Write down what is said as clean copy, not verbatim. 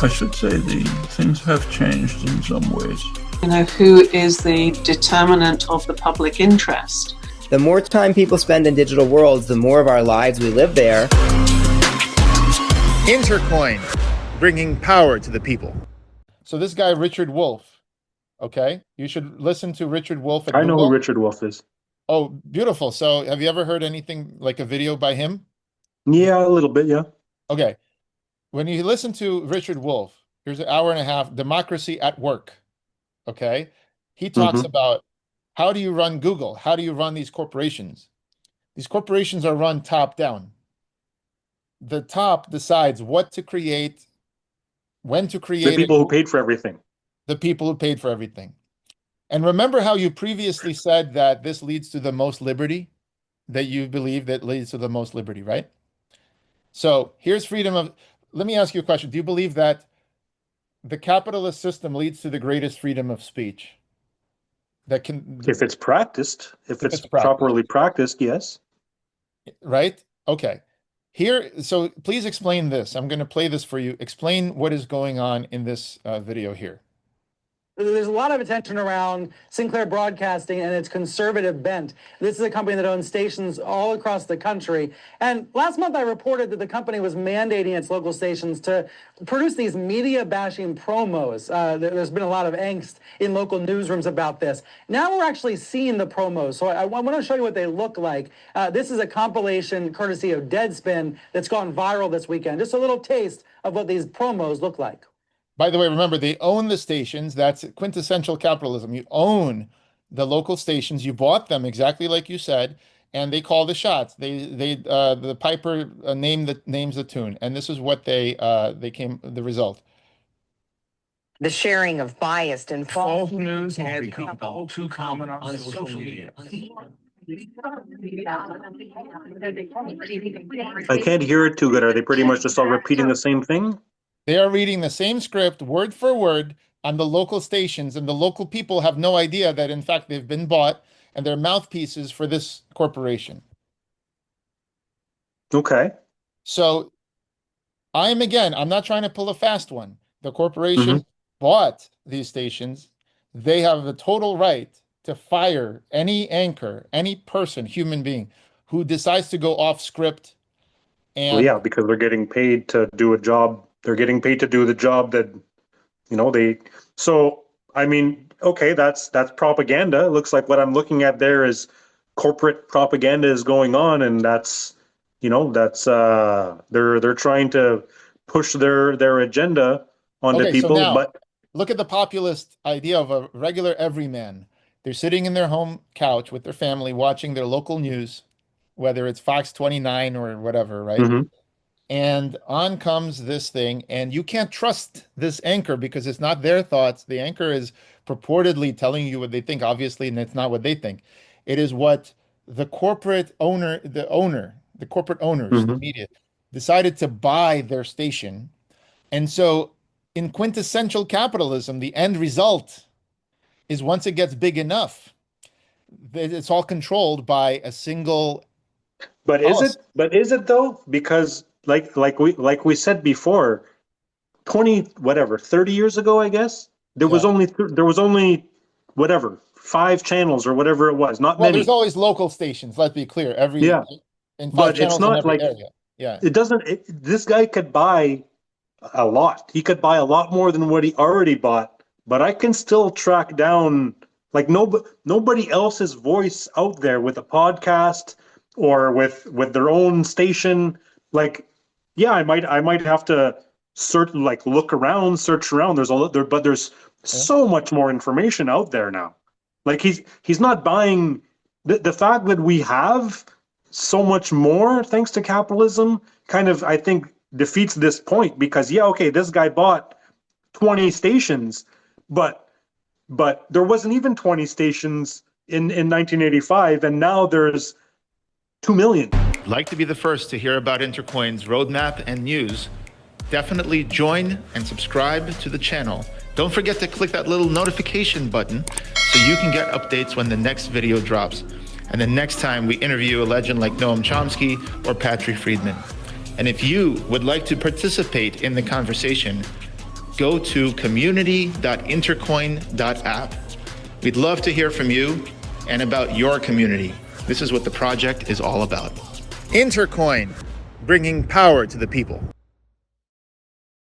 I should say the things have changed in some ways. Who is the determinant of the public interest? The more time people spend in digital worlds, the more of our lives we live there. Intercoin, bringing power to the people. So this guy, Richard Wolff, okay? You should listen to Richard Wolff at I Google. know who Richard Wolff is. Oh, beautiful. So have you ever heard anything like a video by him? Yeah, a little bit, yeah. Okay. When you listen to Richard Wolff, here's an hour and a half, Democracy at Work, okay? He talks about how do you run Google? How do you run these corporations? These corporations are run top down. The top decides what to create, when to create The people who paid for everything. The people who paid for everything. And remember how you previously said that this leads to the most liberty, that you believe that leads to the most liberty, right? So here's freedom of, let me ask you a question. Do you believe that the capitalist system leads to the greatest freedom of speech? That can, if it's practiced, if it's properly practiced, yes. Right? Okay. Here, so please explain this. I'm going to play this for you. Explain what is going on in this video here. There's a lot of attention around Sinclair Broadcasting and its conservative bent. This is a company that owns stations all across the country. And last month I reported that the company was mandating its local stations to produce these media-bashing promos. There's been a lot of angst in local newsrooms about this. Now we're actually seeing the promos. So I want to show you what they look like. This is a compilation courtesy of Deadspin that's gone viral this weekend. Just a little taste of what these promos look like. By the way, remember, they own the stations. That's quintessential capitalism. You own the local stations. You bought them exactly like you said, and they call the shots. The piper names the tune, and this is what the result. The sharing of biased and false news has become all too common on social media. I can't hear it too good. Are they pretty much just all repeating the same thing? They are reading the same script word for word on the local stations, and the local people have no idea that, in fact, they've been bought and they're mouthpieces for this corporation. Okay. So I'm not trying to pull a fast one. The corporation bought these stations. They have the total right to fire any anchor, any person, human being, who decides to go off script. And well, yeah, because they're getting paid to do a job. They're getting paid to do the job that, so, I mean, okay, that's propaganda. It looks like what I'm looking at there is corporate propaganda is going on, and that's, they're trying to push their agenda onto people. So now, but look at the populist idea of a regular everyman. They're sitting in their home couch with their family watching their local news, whether it's Fox 29 or whatever, right? And on comes this thing, and you can't trust this anchor because it's not their thoughts. The anchor is purportedly telling you what they think, obviously, and it's not what they think. It is what the corporate owner, the corporate owners, the media, decided to buy their station. And so in quintessential capitalism, the end result is once it gets big enough, it's all controlled by a single But is it though? Because like we said before, 30 years ago, I guess, there was only whatever 5 channels or whatever it was, not many. There's always local stations, let's be clear. But it's not like area. Yeah. This guy could buy a lot. He could buy a lot more than what he already bought, but I can still track down like nobody else's voice out there with a podcast or with their own station. Like, yeah, I might have to search around. There's so much more information out there now. Like he's not buying the fact that we have so much more thanks to capitalism kind of, I think, defeats this point because this guy bought 20 stations, but there wasn't even 20 stations in 1985, and now there's 2 million. Like to be the first to hear about Intercoin's roadmap and news? Definitely join and subscribe to the channel. Don't forget to click that little notification button so you can get updates when the next video drops. And the next time we interview a legend like Noam Chomsky or Patrick Friedman. And if you would like to participate in the conversation, go to community.intercoin.app. We'd love to hear from you and about your community. This is what the project is all about. Intercoin, bringing power to the people.